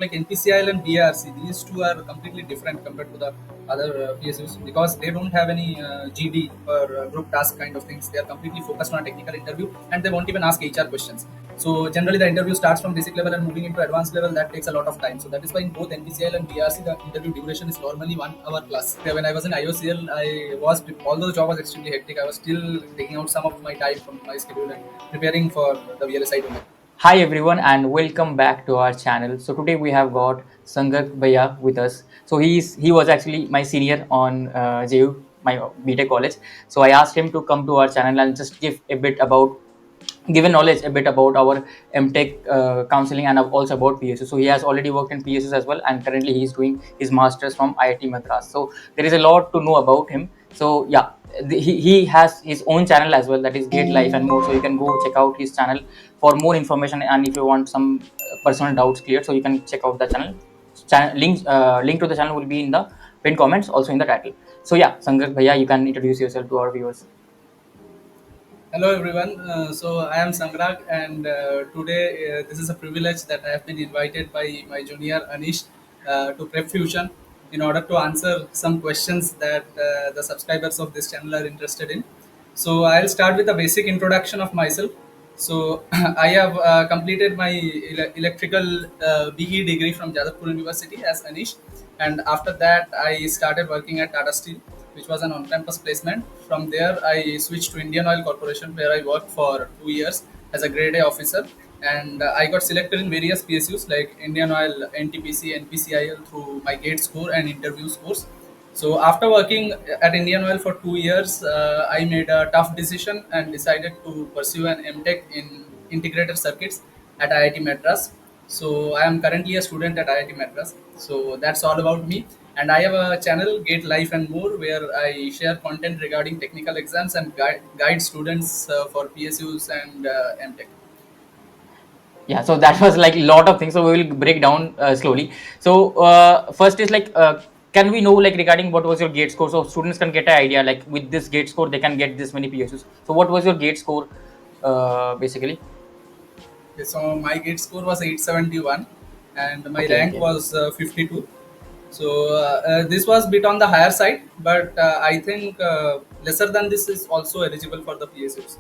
like NPCIL and BARC, these two are completely different compared to the other PSUs because they don't have any GD or group task kind of things. They are completely focused on a technical interview and they won't even ask HR questions. So generally the interview starts from basic level and moving into advanced level. That takes a lot of time. So that is why in both NPCIL and BRC the interview duration is normally 1 hour plus. When I was in IOCL, although the job was extremely hectic, I was still taking out some of my time from my schedule and preparing for the VLSI domain. Hi everyone and welcome back to our channel. So today we have got Sangar Bhaiya with us. So he was actually my senior on JU, my B.Tech college. So I asked him to come to our channel and just give a knowledge a bit about our M.Tech counseling and also about PSU. So he has already worked in PSUs as well, and currently he is doing his masters from IIT Madras. So there is a lot to know about him. So yeah, he has his own channel as well, that is Gate Life and more. So you can go check out his channel for more information, and if you want some personal doubts cleared, so you can check out the channel. Link to the channel will be in the pinned comments, also in the title. So yeah, Sangar Bhaiya, you can introduce yourself to our viewers. Hello everyone. So I am Sangrag, and today this is a privilege that I have been invited by my junior Anish to Prep Fusion in order to answer some questions that the subscribers of this channel are interested in. So I'll start with a basic introduction of myself. So I have completed my electrical BE degree from Jadavpur University as Anish, and after that I started working at Tata Steel, which was an on-campus placement. From there, I switched to Indian Oil Corporation, where I worked for 2 years as a grade A officer, and I got selected in various PSUs like Indian Oil, NTPC, NPCIL through my GATE score and interview scores. So after working at Indian Oil for 2 years, I made a tough decision and decided to pursue an M.Tech in integrated circuits at IIT Madras. So I am currently a student at IIT Madras. So that's all about me. And I have a channel, Gate Life and More, where I share content regarding technical exams and guide students for PSUs and M.Tech. Yeah, so that was like a lot of things, so we will break down slowly. So first is like can we know like regarding what was your gate score, so students can get an idea like with this gate score they can get this many PSUs. So what was your gate score basically? Okay, so my GATE score was 871 and my Okay, rank okay, was 52. So this was bit on the higher side, but I think lesser than this is also eligible for the PSUs.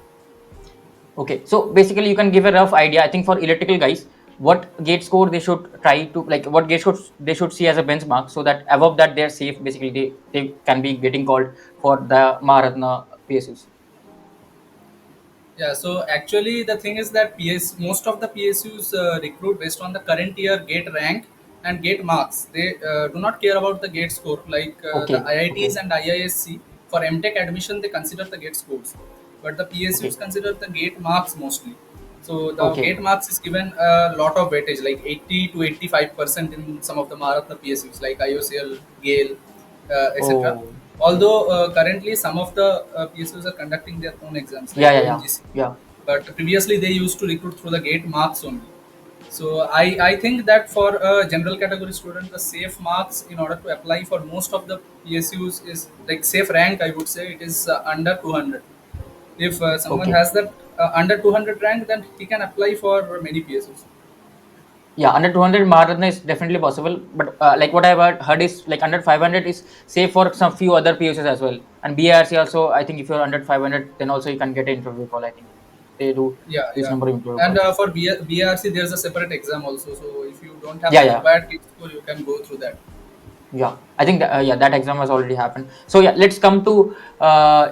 okay. So basically you can give a rough idea, I think, for electrical guys, what gate score they should try to, like what gate score they should see as a benchmark, so that above that they're safe, basically they can be getting called for the Maharatna PSUs. Yeah, so actually the thing is that most of the PSUs recruit based on the current year GATE rank and GATE marks. They do not care about the GATE score. Like the Okay, IITs okay, and IISC for M.Tech admission, they consider the GATE scores, but the PSUs okay, consider the GATE marks mostly. So the okay. GATE marks is given a lot of weightage, like 80 to 85% in some of the Maratha PSUs, like IOCL, GALE, etc. Oh, Although currently some of the PSUs are conducting their own exams, like yeah, yeah, yeah, ONGC, yeah. but previously they used to recruit through the GATE marks only. So I think that for a general category student, the safe marks in order to apply for most of the PSUs is like safe rank. I would say it is under 200. If someone Okay. has that under 200 rank, then he can apply for many PSUs. Yeah, under 200 marathon is definitely possible, but like what I've heard is like under 500 is safe for some few other PSUs as well. And BRC also, I think if you're under 500, then also you can get an interview call. I think they do Yeah, this yeah. number of interview And calls. for BRC, there's a separate exam also. So if you don't have Yeah, the yeah, required GATE score, you can go through that. yeah. I think that, yeah, that exam has already happened. So yeah, let's come to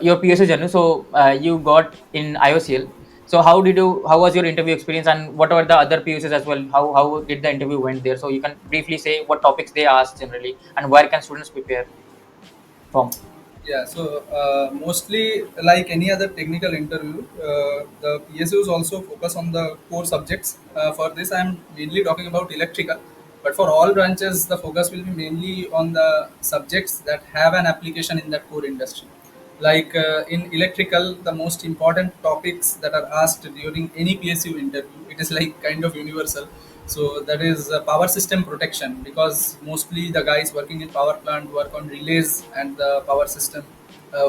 your PSU journey. So you got in IOCL. So how was your interview experience, and what were the other PUCs as well? How did the interview went there? So you can briefly say what topics they asked generally, and where can students prepare from? Yeah, so mostly like any other technical interview, the PSUs also focus on the core subjects. For this, I'm mainly talking about electrical, but for all branches, the focus will be mainly on the subjects that have an application in that core industry. Like in electrical, the most important topics that are asked during any PSU interview, it is like kind of universal. So that is power system protection, because mostly the guys working in power plant work on relays and the power system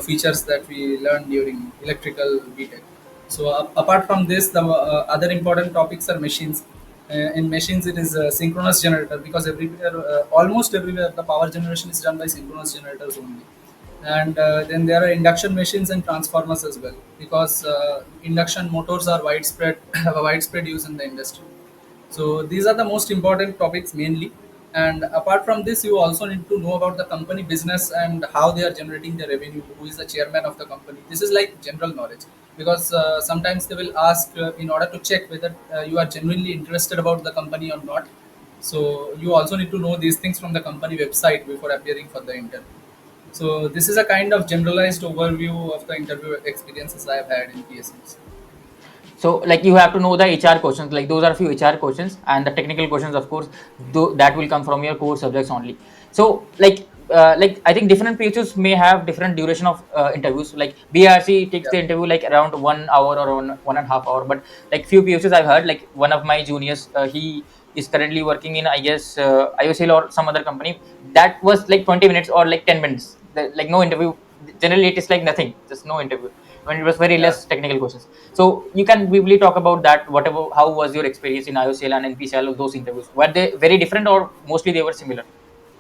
features that we learn during electrical BTech. So apart from this, the other important topics are machines, In machines, it is a synchronous generator because everywhere, almost everywhere, the power generation is done by synchronous generators only. And then there are induction machines and transformers as well because induction motors are widespread have a widespread use in the industry. So these are the most important topics mainly. And apart from this, you also need to know about the company business and how they are generating the revenue, who is the chairman of the company. This is like general knowledge because sometimes they will ask in order to check whether you are genuinely interested about the company or not. So you also need to know these things from the company website before appearing for the interview. So this is a kind of generalized overview of the interview experiences I have had in PSUs. So like you have to know the HR questions, like those are a few HR questions, and the technical questions, of course, that will come from your core subjects only. So like I think different PHUs may have different duration of interviews. Like BRC takes Yeah. the interview like around 1 hour or 1.5 hour, but like few PHUs I've heard, like one of my juniors, he is currently working in, I guess, IOCL or some other company. That was like 20 minutes or like 10 minutes, like no interview. Generally it is like nothing, just no interview when it was very Yeah. less technical questions. So you can briefly talk about that. Whatever, how was your experience in IOCL and NPCIL? Those interviews, were they very different or mostly they were similar,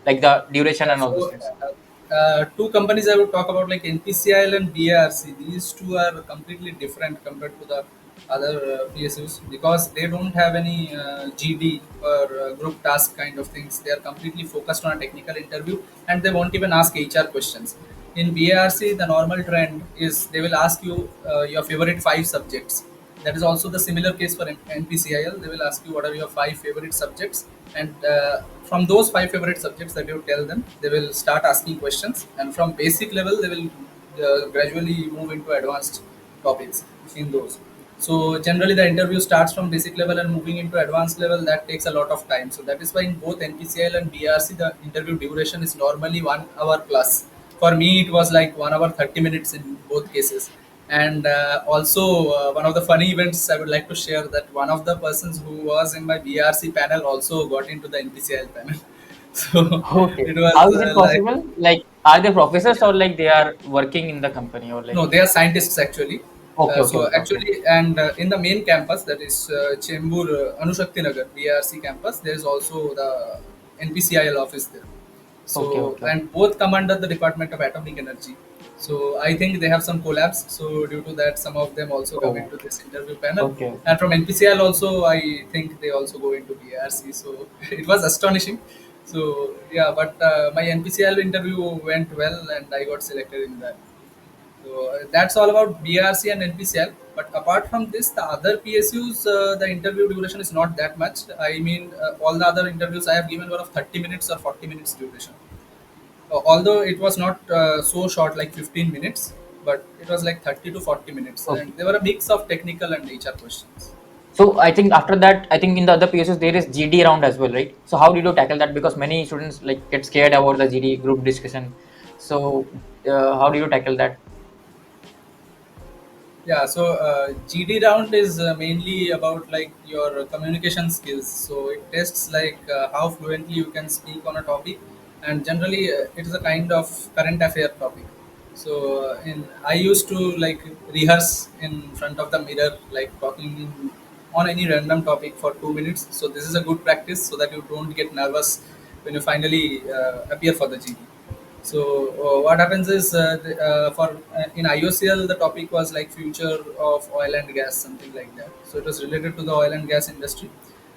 like the duration Yeah, and all those so things? two companies I would talk about like NPCIL and BARC. These two are completely different compared to the other PSUs because they don't have any GD or group task kind of things. They are completely focused on a technical interview and they won't even ask HR questions. In BARC, the normal trend is they will ask you your favorite five subjects. That is also the similar case for NPCIL. They will ask you what are your five favorite subjects, and from those five favorite subjects that you tell them, they will start asking questions. And from basic level, they will gradually move into advanced topics in those. So generally, the interview starts from basic level and moving into advanced level. That takes a lot of time. So that is why in both NPCIL and BRC, the interview duration is normally 1 hour plus. For me, it was like 1 hour 30 minutes in both cases. And also, one of the funny events I would like to share that one of the persons who was in my BRC panel also got into the NPCIL panel. So Okay, it was how is it like, possible? Like, are they professors yeah. or like they are working in the company or like? No, they are scientists actually. Okay, okay, So okay, okay, actually, and in the main campus, that is Chembur Anushakti Nagar BRC campus, there is also the NPCIL office there. okay, So okay, and both come under the Department of Atomic Energy. So I think they have some collabs. So due to that, some of them also come oh, into this interview panel. okay, okay. And from NPCIL also, I think they also go into BRC. So it was astonishing. So yeah, but my NPCIL interview went well, and I got selected in that. So that's all about BRC and NPCL. But apart from this, the other PSUs, the interview duration is not that much. I mean, all the other interviews I have given were of 30 minutes or 40 minutes duration. Although it was not so short, like 15 minutes, but it was like 30 to 40 minutes. Okay. And they were a mix of technical and HR questions. So I think after that, I think in the other PSUs there is GD round as well, right? So how did you tackle that? Because many students like get scared about the GD group discussion. So how do you tackle that? Yeah, so GD round is mainly about like your communication skills. So it tests like how fluently you can speak on a topic, and generally it is a kind of current affair topic. So in I used to like rehearse in front of the mirror, like talking on any random topic for 2 minutes. So this is a good practice so that you don't get nervous when you finally appear for the GD. So what happens is for in IOCL the topic was like future of oil and gas, something like that. So it was related to the oil and gas industry.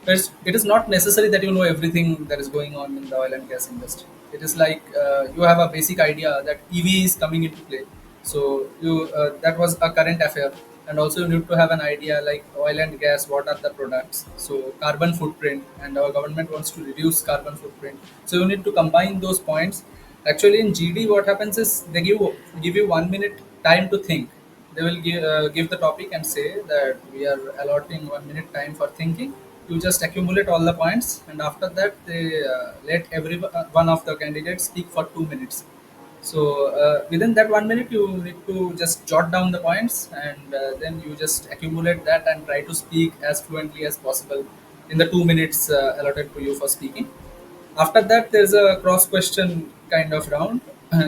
But it is not necessary that you know everything that is going on in the oil and gas industry. It is like you have a basic idea that EV is coming into play. So you that was a current affair, and also you need to have an idea like oil and gas. What are the products? So carbon footprint, and our government wants to reduce carbon footprint. So you need to combine those points. Actually, in GD, what happens is they give you 1 minute time to think. They will give the topic and say that we are allotting 1 minute time for thinking. You just accumulate all the points, and after that, they let every one of the candidates speak for 2 minutes. So within that 1 minute, you need to just jot down the points, and then you just accumulate that and try to speak as fluently as possible in the 2 minutes allotted to you for speaking. After that, there's a cross question kind of round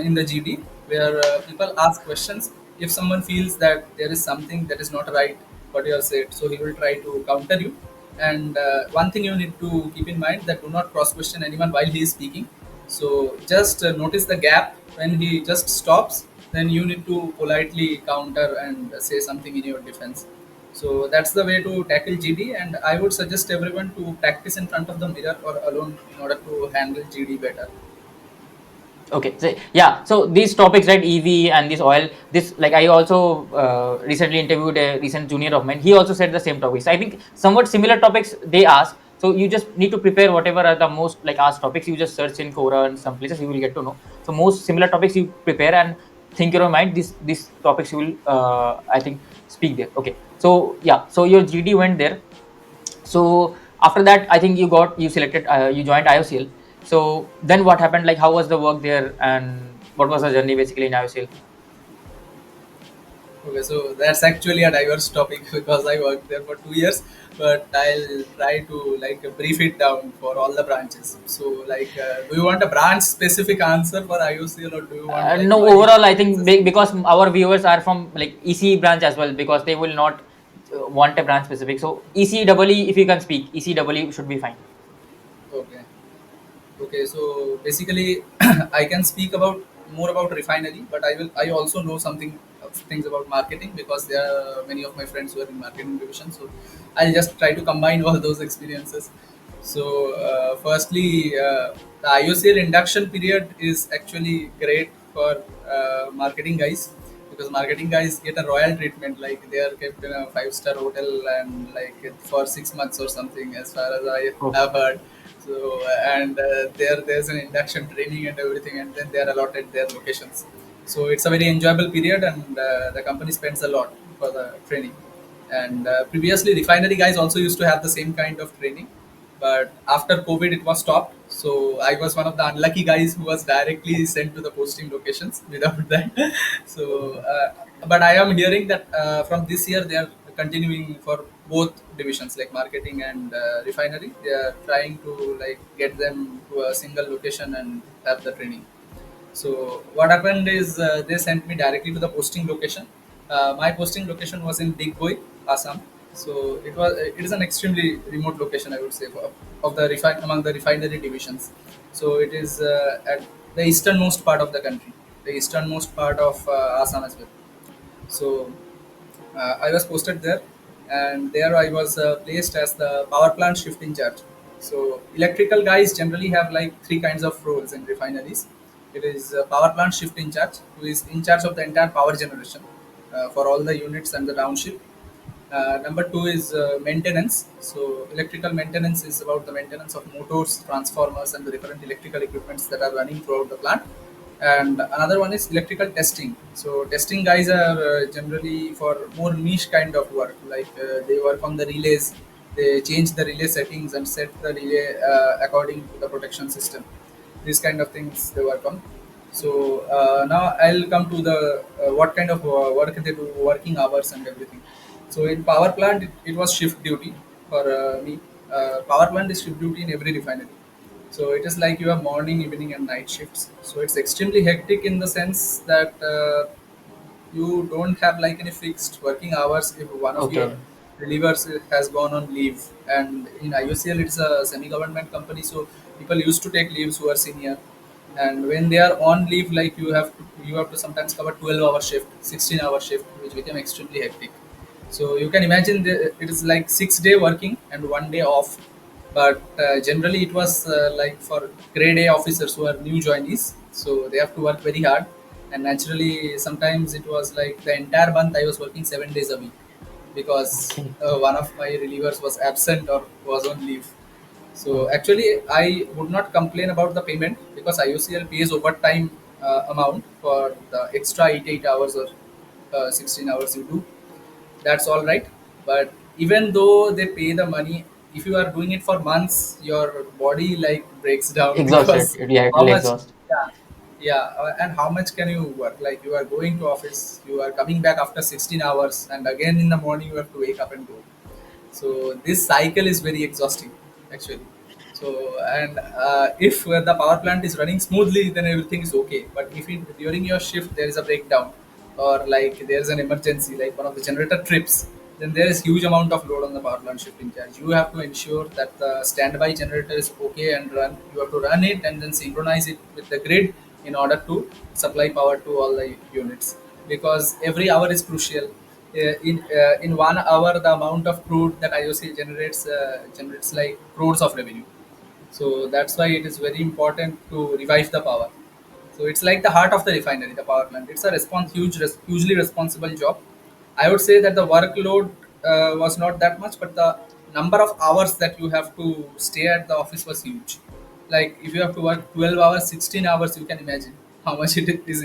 in the GD where people ask questions. If someone feels that there is something that is not right what you have said, so he will try to counter you. And one thing you need to keep in mind, that do not cross question anyone while he is speaking. So just notice the gap when he just stops, then you need to politely counter and say something in your defense. So that's the way to tackle GD, and I would suggest everyone to practice in front of the mirror or alone in order to handle GD better. Okay, so yeah, so these topics, right, EV and this oil, this, like, I also recently interviewed a recent junior of mine. He also said the same topics. I think somewhat similar topics they ask. So you just need to prepare whatever are the most like asked topics. You just search in Quora and some places, you will get to know. So most similar topics you prepare and think in your mind. These topics you will I think speak there. Okay, so yeah, so your GD went there. So after that, I think you selected, you joined IOCL. So then what happened? Like, how was the work there, and what was the journey basically in IOCL? Okay, so that's actually a diverse topic because I worked there for 2 years, but I'll try to like brief it down for all the branches. So, like, do you want a branch specific answer for IOCL, or do you want like No, my overall, I think experiences? because our viewers are from like EC branch as well, because they will not want a branch specific. So ECEE, if you can speak, ECEE should be fine. Okay. Okay, so basically, I can speak about more about refinery, but I will. I also know something of things about marketing because there are many of my friends who are in marketing division. So I'll just try to combine all those experiences. So firstly, the IOCL induction period is actually great for marketing guys, because marketing guys get a royal treatment. Like they are kept in a five-star hotel and like for 6 months or something, as far as I Oh, have heard. So and there's an induction training and everything, and then they are allotted their locations. So it's a very enjoyable period, and the company spends a lot for the training. And previously, refinery guys also used to have the same kind of training, but after COVID, it was stopped. So I was one of the unlucky guys who was directly sent to the posting locations without that. So, but I am hearing that from this year they are continuing for both divisions, like marketing and refinery. They are trying to like get them to a single location and have the training. So what happened is they sent me directly to the posting location. My posting location was in Digboi, Assam. So it is an extremely remote location, I would say, of the among the refinery divisions. So it is at the easternmost part of the country, the easternmost part of Assam as well. So I was posted there, and there I was placed as the power plant shift in charge. So electrical guys generally have like three kinds of roles in refineries. It is power plant shift in charge, who is in charge of the entire power generation for all the units and the downship. Number two is maintenance. So electrical maintenance is about the maintenance of motors, transformers, and the different electrical equipments that are running throughout the plant. And another one is electrical testing. So testing guys are generally for more niche kind of work. Like they work on the relays, they change the relay settings and set the relay according to the protection system. These kind of things they work on. So now I'll come to the what kind of work they do, working hours and everything. So in power plant, it was shift duty for me. Power plant is shift duty in every refinery. So it is like you have morning, evening, and night shifts. So it's extremely hectic in the sense that you don't have like any fixed working hours if one of your okay, relievers has gone on leave. And in IOCL, it's a semi-government company, so people used to take leaves who are senior. And when they are on leave, like you have to sometimes cover 12-hour shift, 16-hour shift, which became extremely hectic. So you can imagine it is like 6 day working and 1 day off. But generally, it was like for grade A officers who are new joinees, so they have to work very hard. And naturally, sometimes it was like the entire month I was working 7 days a week because okay, one of my relievers was absent or was on leave. So oh, actually, I would not complain about the payment because IOCL pays overtime amount for the extra 88 hours or 16 hours you do. That's all right. But even though they pay the money, if you are doing it for months, your body like breaks down exhausted. because Yeah, it how will much, exhaust. yeah, yeah, and how much can you work? Like you are going to office, you are coming back after 16 hours, and again in the morning you have to wake up and go. So this cycle is very exhausting, actually. So and if the power plant is running smoothly, then everything is okay. But if during your shift there is a breakdown, or like there is an emergency, like one of the generator trips, then there is huge amount of load on the power plant shifting charge. You have to ensure that the standby generator is okay and run. You have to run it and then synchronize it with the grid in order to supply power to all the units, because every hour is crucial. In 1 hour, the amount of crude that IOC generates like crores of revenue. So that's why it is very important to revive the power. So it's like the heart of the refinery, the power plant. It's a hugely responsible job. I would say that the workload was not that much, but the number of hours that you have to stay at the office was huge. Like if you have to work 12 hours, 16 hours, you can imagine how much is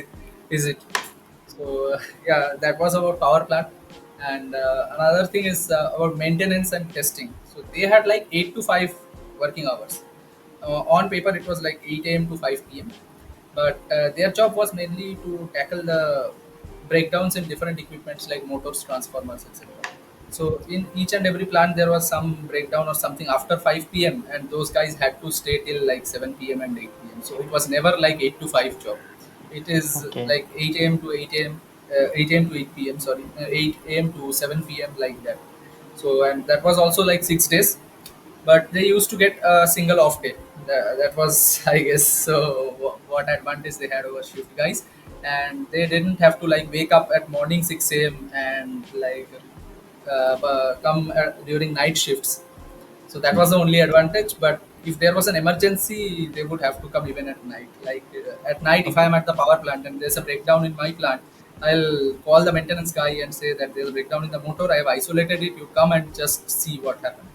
it. So yeah, that was about power plant. And another thing is about maintenance and testing. So they had like 8 to 5 working hours. On paper, it was like 8 a.m. to 5 p.m. But their job was mainly to tackle the breakdowns in different equipments like motors, transformers, etc. So in each and every plant, there was some breakdown or something after 5 p.m. and those guys had to stay till like 7 p.m. and 8 p.m. So it was never like 8 to 5 job. It is Okay. like 8 a.m. to 8 a.m. 8 a.m. to 8 p.m. Sorry, 8 a.m. to 7 p.m. like that. So and that was also like 6 days, but they used to get a single off day. That was, I guess, so what advantage they had over shift guys, and they didn't have to like wake up at morning 6 a.m. and like come during night shifts. So that was the only advantage. But if there was an emergency, they would have to come even at night. Like at night, if I Okay. am at the power plant and there's a breakdown in my plant, I'll call the maintenance guy and say that there's a breakdown in the motor. I have isolated it. You come and just see what happened.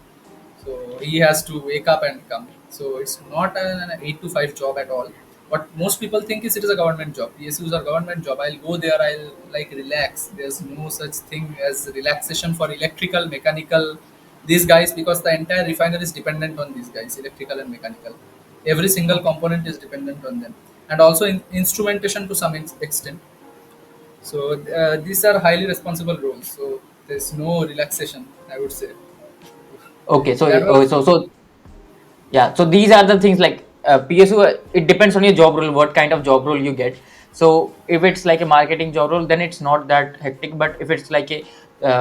So he has to wake up and come. So it's not an 8 to 5 job at all. What most people think is it is a government job. PSUs are government job. I'll go there. I'll like relax. There's no such thing as relaxation for electrical, mechanical. These guys, because the entire refinery is dependent on these guys, electrical and mechanical. Every single Okay. component is dependent on them, and also in instrumentation to some extent. So these are highly responsible roles. So there's no relaxation, I would say. Okay. So That was yeah, so these are the things like PSU. It depends on your job role, what kind of job role you get. So if it's like a marketing job role, then it's not that hectic. But if it's like a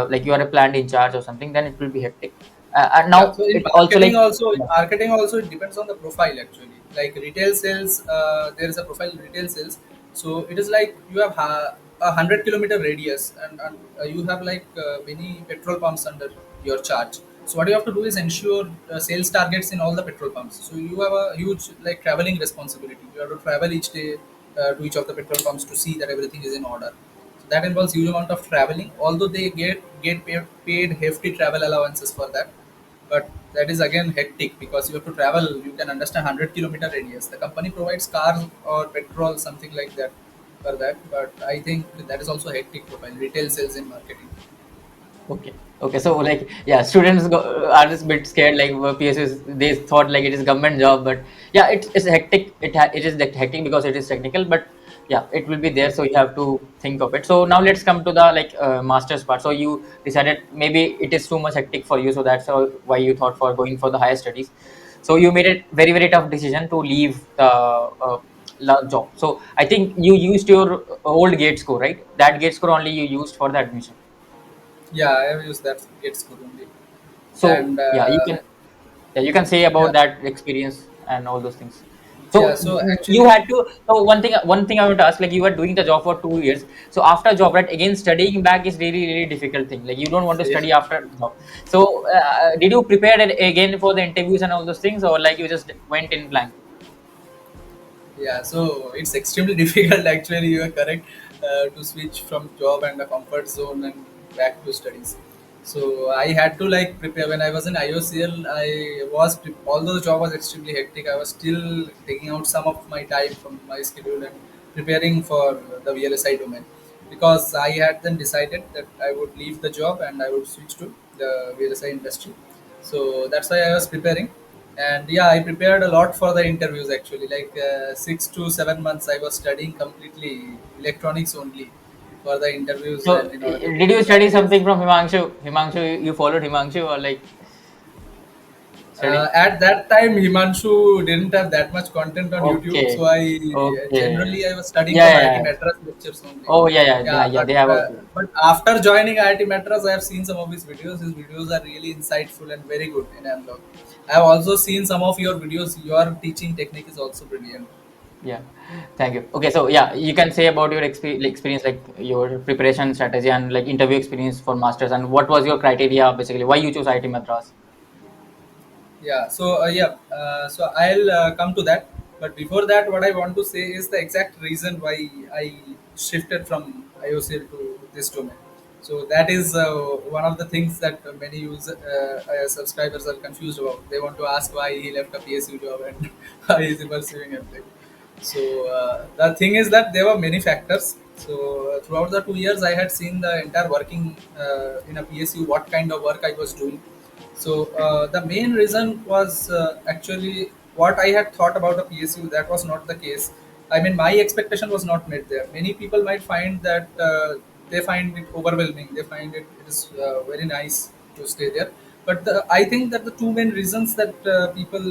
like you are a plant in charge or something, then it will be hectic. And Yeah, now so it also like in yeah. marketing also it depends on the profile actually. Like retail sales, there is a profile in retail sales. So it is like you have a 100 kilometer radius, and you have like many petrol pumps under your charge. So what you have to do is ensure sales targets in all the petrol pumps. So you have a huge like traveling responsibility. You have to travel each day to each of the petrol pumps to see that everything is in order. So that involves huge amount of traveling. Although they get paid hefty travel allowances for that, but that is again hectic because you have to travel. You can understand 100 kilometer radius. The company provides cars or petrol, something like that, for that. But I think that is also hectic profile. Retail sales in marketing. Okay. Okay. So like yeah, students are just a bit scared. Like PSUs, they thought like it is government job, but yeah, it's hectic. It is like hectic because it is technical, but yeah, it will be there. So you have to think of it. So now let's come to the like masters part. So you decided maybe it is too much hectic for you, so that's why you thought for going for the higher studies. So you made a very tough decision to leave the job. So I think you used your old gate score, right? That gate score only you used for the admission. Yeah, I have used that. It's good only. So And yeah, you can say yeah, about that experience and all those things. yeah. So So you actually, had to. So one thing I want to ask, like you were doing the job for 2 years. So after job, right? Again, studying back is really difficult thing. Like you don't want to yeah. study after job. So did you prepare it again for the interviews and all those things, or like you just went in blank? Yeah, so it's extremely difficult actually. You are correct to switch from job and a comfort zone and back to studies. So I had to like prepare when I was in IOCL. Although the job was extremely hectic, I was still taking out some of my time from my schedule and preparing for the VLSI domain, because I had then decided that I would leave the job and I would switch to the VLSI industry. So that's why I was preparing. And yeah, I prepared a lot for the interviews actually. Like 6 to 7 months I was studying completely electronics only for the interviews So and in order to did get you the study IITs. something from Himanshu? Himanshu, you followed Himanshu or like studying? At that time, Himanshu didn't have that much content on YouTube, so Okay. I Okay. generally I was studying Yeah, from yeah, IIT yeah. Madras lectures only. Oh, yeah, yeah, Yeah, yeah, yeah. They have also. but after joining IIT Madras, I have seen some of his videos. His videos are really insightful and very good in analog. I have also seen some of your videos. Your teaching technique is also brilliant. Yeah. Thank you. Okay, so yeah, you can say about your experience, like your preparation strategy and like interview experience for masters, and what was your criteria basically? Why you chose IIT Madras? Yeah, so I'll come to that. But before that, what I want to say is the exact reason why I shifted from IOCL to this domain. So that is one of the things that many subscribers are confused about. They want to ask why he left a PSU job and why is he pursuing M.Tech. So the thing is that there were many factors. So throughout the 2 years, I had seen the entire working in a PSU, what kind of work I was doing. So the main reason was actually what I had thought about a PSU. That was not the case. I mean, my expectation was not met there. Many people might find that they find it overwhelming. They find it is very nice to stay there. But I think that the two main reasons that people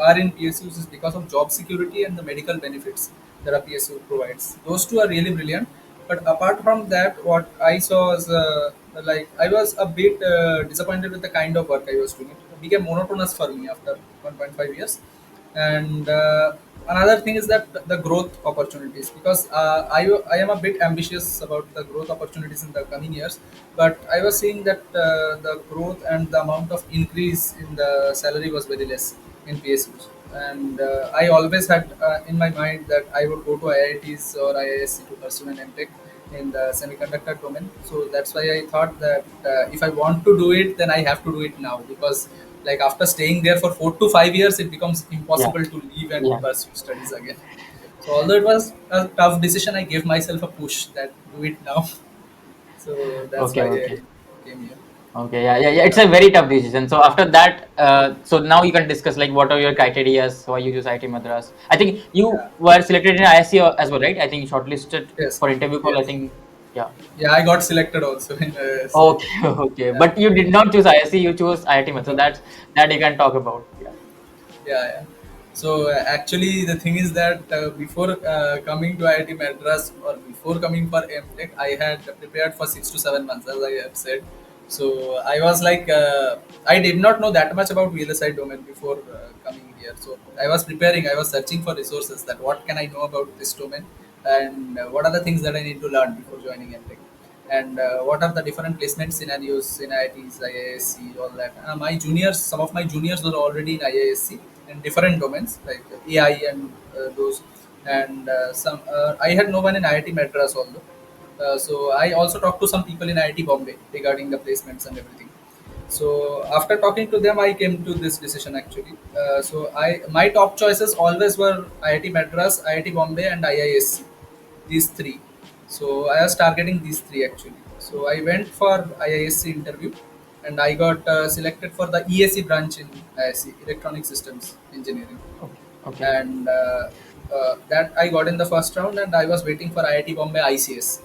are in PSUs is because of job security and the medical benefits that a PSU provides. Those two are really brilliant. But apart from that, what I saw was like I was a bit disappointed with the kind of work I was doing. It became monotonous for me after 1.5 years. And another thing is that the growth opportunities, because I am a bit ambitious about the growth opportunities in the coming years, but I was seeing that the growth and the amount of increase in the salary was very less in PSUs. And I always had in my mind that I would go to IITs or IISc to pursue an M.Tech in the semiconductor domain. So that's why I thought that if I want to do it, then I have to do it now, because like after staying there for 4 to 5 years, it becomes Yeah, impossible to leave and yeah. pursue studies again. So although it was a tough decision, I gave myself a push that do it now. So that's Okay, why okay. I came here. Okay, yeah, yeah, yeah. It's Yeah. a very tough decision. So after that, so now you can discuss like what are your criteria, why you choose IIT Madras. I think you Yeah. were selected in ISC as well, right? I think shortlisted Yes. for interview call. I Yes. think, yeah. Yeah, I got selected also in Okay, okay. yeah. But you did not choose ISC, you chose IIT Madras. So No. that's that you can talk about. Yeah. Yeah. So actually, the thing is that before coming to IIT Madras or before coming for M.Tech, I had prepared for 6 to 7 months, as I have said. So I was like, I did not know that much about VLSI domain before coming here. So I was preparing, I was searching for resources that what can I know about this domain, and what are the things that I need to learn before joining M.Tech, and what are the different placement scenarios in IITs, IISc, all that. My juniors, some of my juniors were already in IISc in different domains like AI and those, and I had no one in IIT Madras although. So I also talked to some people in IIT Bombay regarding the placements and everything. So after talking to them, I came to this decision actually. So I my top choices always were IIT Madras, IIT Bombay, and IISc. These three. So I was targeting these three actually. So I went for IISc interview, and I got selected for the ESE branch in IISc, Electronic Systems Engineering, Okay, okay, and that I got in the first round, and I was waiting for IIT Bombay ICS.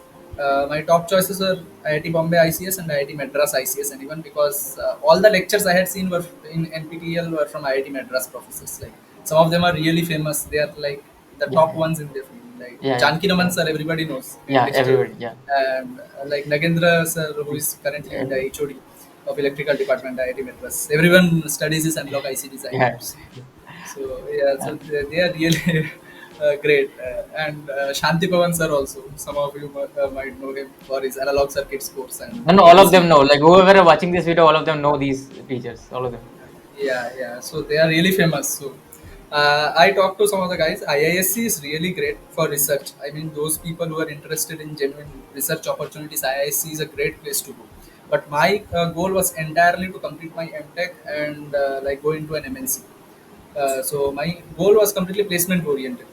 My top choices were IIT Bombay ICS and IIT Madras ICS, and even because all the lectures I had seen were in NPTEL were from IIT Madras professors. Like some of them are really famous. They are like the yeah, top yeah, ones in their field. Like yeah, yeah, Janki Raman sir, everybody knows, great yeah. lecturer, Everybody, yeah. and like Nagendra sir, who Mm. is currently the Every- HOD of Electrical Department IIT Madras. Everyone studies his analog IC design Yeah, course. So yeah, yeah. so they are really great. And Shanti Pawan sir also. Some of you might know him for his analog circuits course and No, no, all of ADC. them know. Like whoever are watching this video, all of them know these teachers. All of them. Yeah, yeah. So they are really famous. So I talked to some of the guys. IISc is really great for research. I mean, those people who are interested in genuine research opportunities, IISc is a great place to go. But my goal was entirely to complete my M.Tech and like go into an MNC. So my goal was completely placement oriented.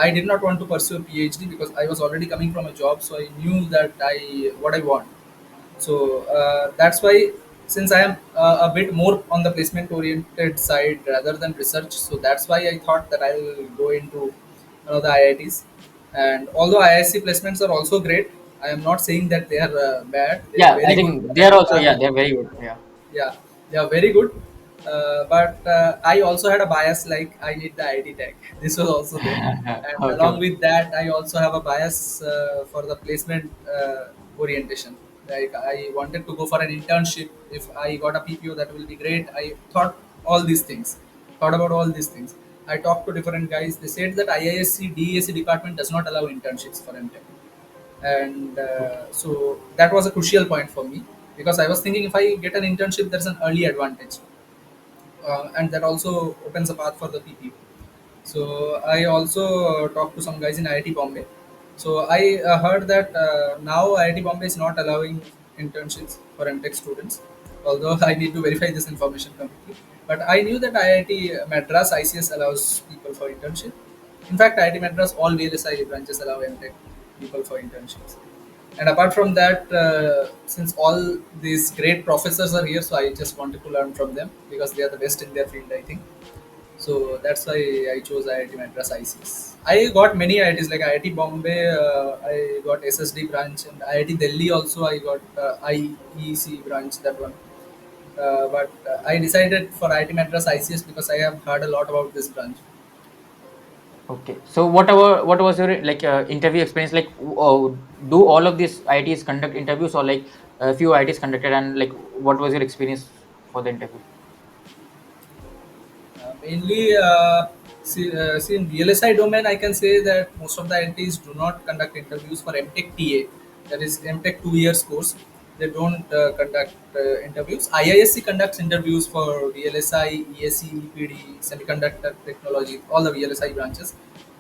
I did not want to pursue a PhD because I was already coming from a job, so I knew that I what I want. So that's why, since I am a bit more on the placement oriented side rather than research, so that's why I thought that I will go into the IITs. And although IISc placements are also great, I am not saying that they are bad. They are Yeah, I very good. think they are also. Yeah, they are very good. Yeah. Yeah, they are very good. But I also had a bias, like I need the IIT tag. This was also there, and Okay, along okay. with that, I also have a bias for the placement orientation. Like I wanted to go for an internship. If I got a PPO, that will be great. I thought all these things, thought about all these things. I talked to different guys. They said that IISc DESC department does not allow internships for M.Tech, and Okay. so that was a crucial point for me, because I was thinking if I get an internship, there's an early advantage, and that also opens a path for the PPO. So I also talked to some guys in IIT Bombay. So I heard that now IIT Bombay is not allowing internships for M.Tech students, although I need to verify this information completely. But I knew that IIT Madras ICS allows people for internship. In fact, IIT Madras, all VLSI branches allow M.Tech people for internships. And apart from that, since all these great professors are here, so I just wanted to learn from them because they are the best in their field, I think. So that's why I chose IIT Madras ICS. I got many IITs like IIT Bombay, I got SSD branch, and IIT Delhi also I got IEC branch, that one. But I decided for IIT Madras ICS because I have heard a lot about this branch. Okay. So what was your like interview experience like? Do all of these IITs conduct interviews, or like a few IITs conducted, and like what was your experience for the interview? Mainly, see in VLSI domain, I can say that most of the IITs do not conduct interviews for M.Tech TA, that is M.Tech 2 years course. They don't conduct interviews. IISc conducts interviews for VLSI, ESE, EPD, semiconductor technology, all the VLSI branches.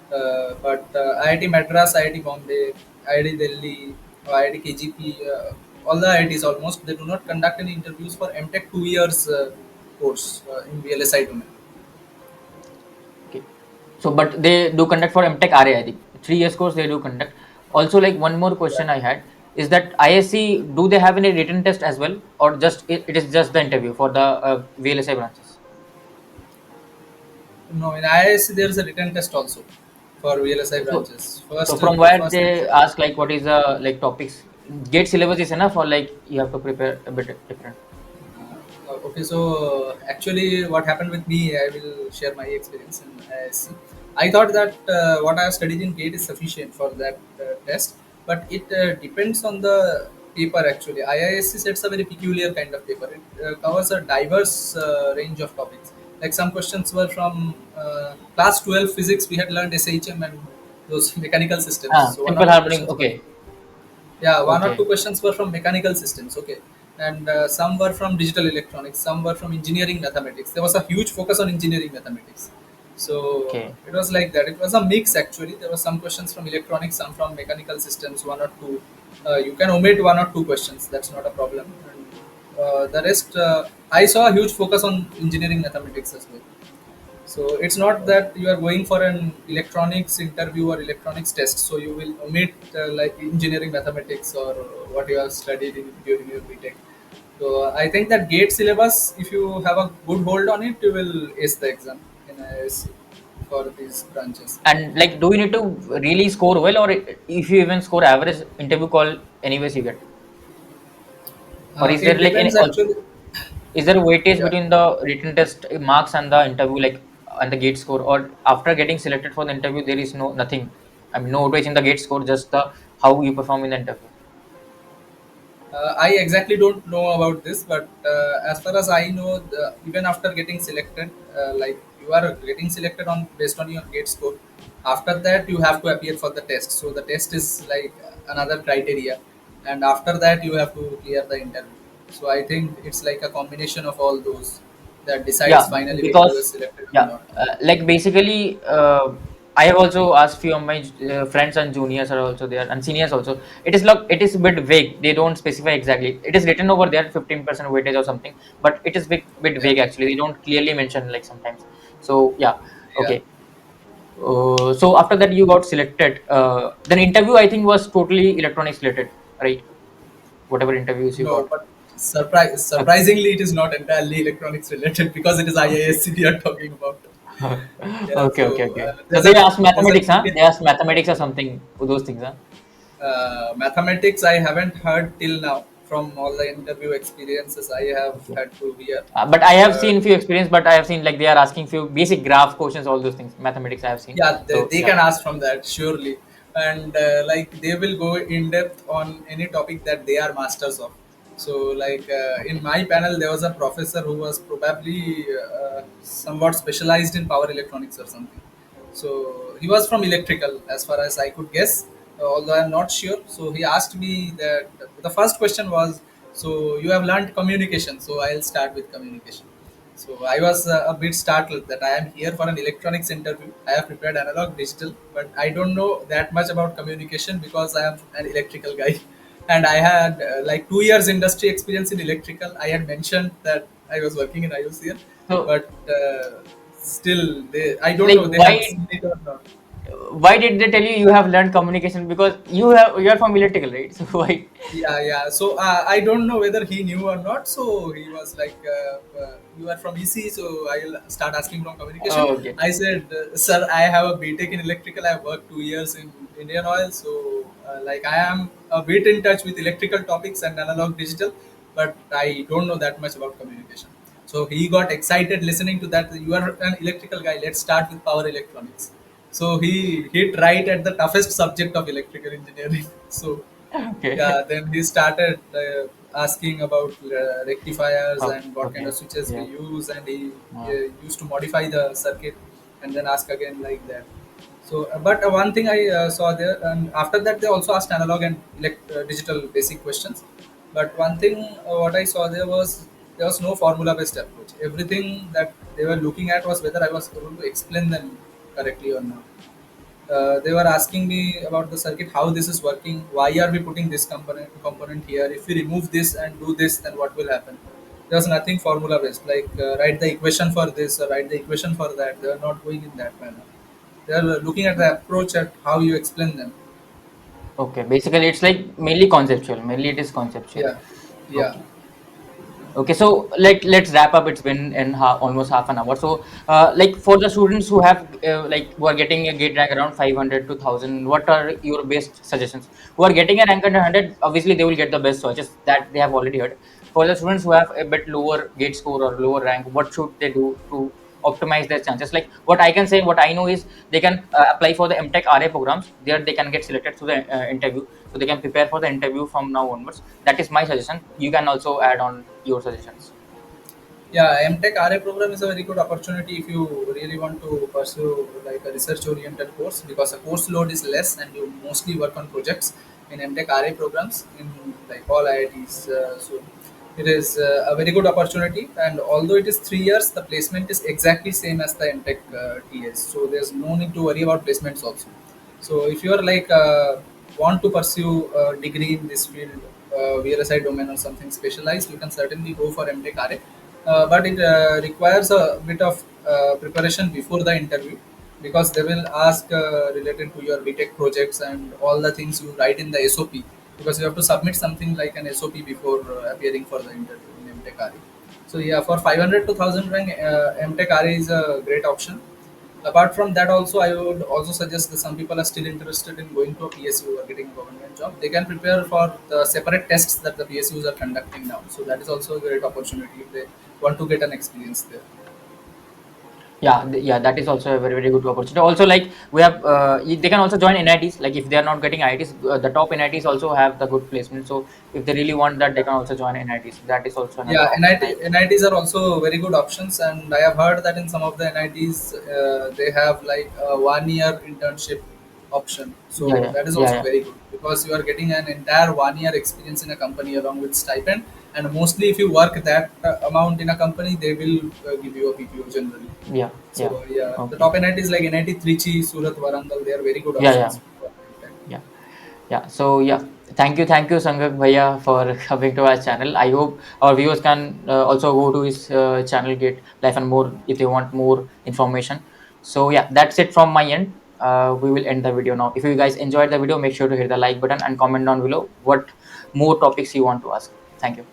But IIT Madras, IIT Bombay, IIT Delhi, IIT KGP, all the IITs almost, they do not conduct any interviews for M.Tech 2 years course in VLSI domain. Okay. So, but they do conduct for M.Tech RA, I think. 3 years course they do conduct. Also, like one more Yeah. question I had is that ISC, do they have any written test as well, or just it is just the interview for the VLSI branches? No, in IISc there is a written test also for VLSI So, branches. so First, from where first and they second. ask like what is the like topics? Gate syllabus is enough, or like you have to prepare a bit different? Okay, so actually, what happened with me, I will share my experience in IISc. I thought that what I have studied in GATE is sufficient for that test, but it depends on the paper actually. IISc sets a very peculiar kind of paper. It covers a diverse range of topics. Like some questions were from class 12 physics, we had learned SHM and those mechanical systems. Ah, So one or simple two harmonic. questions were Okay, yeah, one or two okay, questions were from mechanical systems, okay, and some were from digital electronics, some were from engineering mathematics. There was a huge focus on engineering mathematics. So okay. it was like that. It was a mix actually. There were some questions from electronics, some from mechanical systems, one or two. You can omit one or two questions. That's not a problem. And, the rest, I saw a huge focus on engineering mathematics as well. So it's not that you are going for an electronics interview or electronics test. So you will omit like engineering mathematics or what you have studied during your BTech. So I think that GATE syllabus, if you have a good hold on it, you will ace the exam in IISc for these branches. And like, do you need to really score well, or if you even score average interview call, anyways you get? Or is there It like any? depends actually. Is there a weightage Yeah. between the written test marks and the interview, like and the gate score, or after getting selected for the interview, there is no nothing? I mean, no weightage in the gate score, just the how you perform in the interview. I exactly don't know about this, but as far as I know, even after getting selected, like you are getting selected on based on your gate score. After that, you have to appear for the test. So the test is like another criteria, and after that, you have to clear the interview. So I think it's like a combination of all those that decides Yeah, finally whether you are because selected or yeah, not. like basically, I have also asked few of my friends and juniors are also there and seniors also. It is like it is a bit vague. They don't specify exactly. It is written over there 15% weightage or something, but it is bit Yeah, vague actually. They don't clearly mention like sometimes. So yeah, yeah. okay. So after that you got selected. Then interview I think was totally electronics related, right? Whatever interviews you No, got. but Okay. surprisingly, it is not entirely electronics related because it is Okay. IISc we are talking about. Yeah, Okay, okay, so okay. So they asked there's a mathematics, huh? detail. They asked mathematics or something, those things, huh? Mathematics I haven't heard till now. from all the interview experiences I have Okay. had to hear. But I have Uh, seen few experience, but I have seen like they are asking few basic graph questions, all those things, mathematics I have seen. yeah, So they yeah. can ask from that surely, and like they will go in depth on any topic that they are masters of. So like in Okay. my panel there was a professor who was probably somewhat specialized in power electronics or something. So he was from electrical as far as I could guess, although I'm not sure. So he asked me that the first question was, so you have learned communication, so I'll start with communication. So I was a bit startled that I am here for an electronics interview. I have prepared analog digital, but I don't know that much about communication because I am an electrical guy. And I had like 2 years industry experience in electrical. I had mentioned that I was working in IOCL, So but still, I don't like know they have why seen it or not. why did they tell you you have learned communication? Because you are from electrical, right? So why? Yeah. So I don't know whether he knew or not. So he was like, "You are from EC, so I'll start asking from communication." Oh, okay. I said, "Sir, I have a BTech in electrical. I have worked 2 years in Indian Oil, so like I am a bit in touch with electrical topics and analog digital, but I don't know that much about communication." So he got excited listening to that. You are an electrical guy. Let's start with power electronics. So he hit right at the toughest subject of electrical engineering. So Okay. yeah, then he started asking about rectifiers Oh, and what kind of okay. switches we Yeah. use, and he Uh, used to modify the circuit and then ask again like that. So, but one thing I saw there, and after that they also asked analog and digital basic questions. But one thing what I saw there was no formula based approach. Everything that they were looking at was whether I was able to explain them correctly or not. They were asking me about the circuit, how this is working, why are we putting this component here, if we remove this and do this then what will happen. There was nothing formula based like write the equation for this or write the equation for that. They are not going in that manner. They are looking at the approach at how you explain them. okay. Basically, it's like mainly conceptual. Mainly, it is conceptual. Yeah, yeah, Okay. Okay, so let's wrap up. It's been in almost half an hour. So, like for the students who have like who are getting a gate rank around 500 to 1000, what are your best suggestions? Who are getting a rank under 100, obviously they will get the best choices that they have already heard. For the students who have a bit lower gate score or lower rank, what should they do to optimize their chances? Like what I can say, what I know is they can apply for the M.Tech RA programs. There they can get selected to the interview, so they can prepare for the interview from now onwards. That is my suggestion. You can also add on your suggestions. yeah. M.Tech RA program is a very good opportunity if you really want to pursue like a research oriented course, because the course load is less and you mostly work on projects in M.Tech RA programs in like all IITs. So it is a very good opportunity, and although it is 3 years, the placement is exactly same as the M.Tech TS. So there's no need to worry about placements also. So if you are like want to pursue a degree in this field, VLSI domain or something specialized, you can certainly go for M.Tech RA. But it requires a bit of preparation before the interview, because they will ask related to your BTech projects and all the things you write in the SOP, because you have to submit something like an SOP before appearing for the interview in M.Tech RA. So yeah, for 500 to 1000 rank, M.Tech RA is a great option. Apart from that, also I would also suggest that some people are still interested in going to a PSU or getting a government job. They can prepare for the separate tests that the PSUs are conducting now. So that is also a great opportunity if they want to get an experience there. Yeah, yeah, that is also a very very good opportunity. Also, like we have, they can also join NITs. Like if they are not getting IITs, the top NITs also have the good placement. So if they really want that, they can also join NITs. That is also another Yeah, option, I would say. NITs are also very good options, and I have heard that in some of the NITs they have like a 1 year internship option. Yeah, So yeah, that is yeah, also yeah, very good because you are getting an entire 1 year experience in a company along with stipend. And mostly, if you work that amount in a company, they will give you a PPO generally. yeah, yeah. So yeah, the Okay. top NITs like NIT Trichy, Surat, Warangal, they are very good Yeah, yeah, options for impact. yeah. Yeah, so yeah, thank you, Sangak Bhaiya, for coming to our channel. I hope our viewers can also go to his channel, get life and more if they want more information. So yeah, that's it from my end. We will end the video now. If you guys enjoyed the video, make sure to hit the like button and comment down below what more topics you want to ask. Thank you.